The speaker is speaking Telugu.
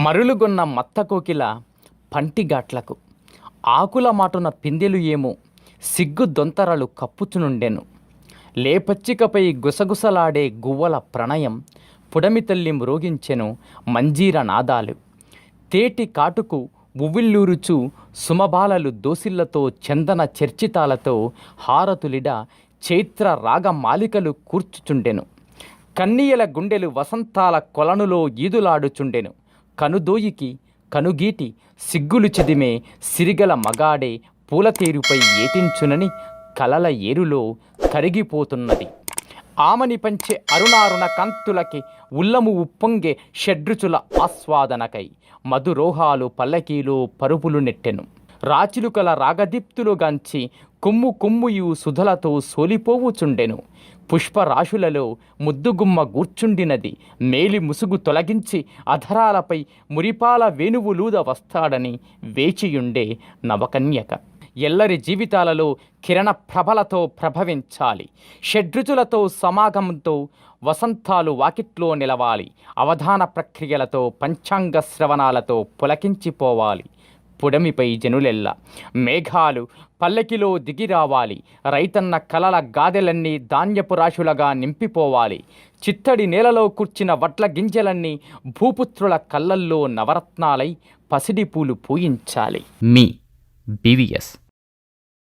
మరులుగొన్న మత్తకోకిల పంటిగాట్లకు ఆకుల మాటున పిందెలు ఏమో సిగ్గు దొంతరలు కప్పుచునుండెను. లేపచ్చికపై గుసగుసలాడే గువ్వల ప్రణయం పుడమి తల్లి మ్రోగించెను మంజీర నాదాలు. తేటి కాటుకు ఉవ్విళ్ళూరుచు సుమబాలలు దోసిళ్లతో చందన చర్చితాలతో హారతులిడ చైత్ర రాగ మాలికలు కూర్చుచుండెను. కన్నీయల గుండెలు వసంతాల కొలనులో ఈదులాడుచుండెను. కనుదోయికి కనుగీటి సిగ్గులు చిదిమే సిరిగల మగాడే పూలతేరుపై ఏతించునని కలల ఏరులో కరిగిపోతున్నది. ఆమని పంచే అరుణారుణ కాంతులకి ఉల్లము ఉప్పొంగే షడ్రుచుల ఆస్వాదనకై మధురోహాలు పల్లకీలో పరుపులు నెట్టెను. రాచిలుకల రాగదీప్తులుగాంచి కొమ్ము కొమ్ముయు సుధలతో సోలిపోవుచుండెను. పుష్పరాశులలో ముద్దుగుమ్మ గూర్చుండినది. మేలి ముసుగు తొలగించి అధరాలపై మురిపాల వేణువులూద వస్తాడని వేచియుండే నవకన్యక. ఎల్లరి జీవితాలలో కిరణ ప్రభలతో ప్రభవించాలి. షడ్రుచులతో సమాగమంతో వసంతాలు వాకిట్లో నిలవాలి. అవధాన ప్రక్రియలతో పంచాంగ శ్రవణాలతో పులకించిపోవాలి. పుడమిపై జనులెల్ల మేఘాలు పల్లకిలో దిగిరావాలి. రైతన్న కలల గాదెలన్నీ ధాన్యపు రాశులగా నింపిపోవాలి. చిత్తడి నేలలో కూర్చిన వడ్ల గింజలన్నీ భూపుత్రుల కళ్ళల్లో నవరత్నాలై పసిడి పూలు పూయించాలి. మీ BVS.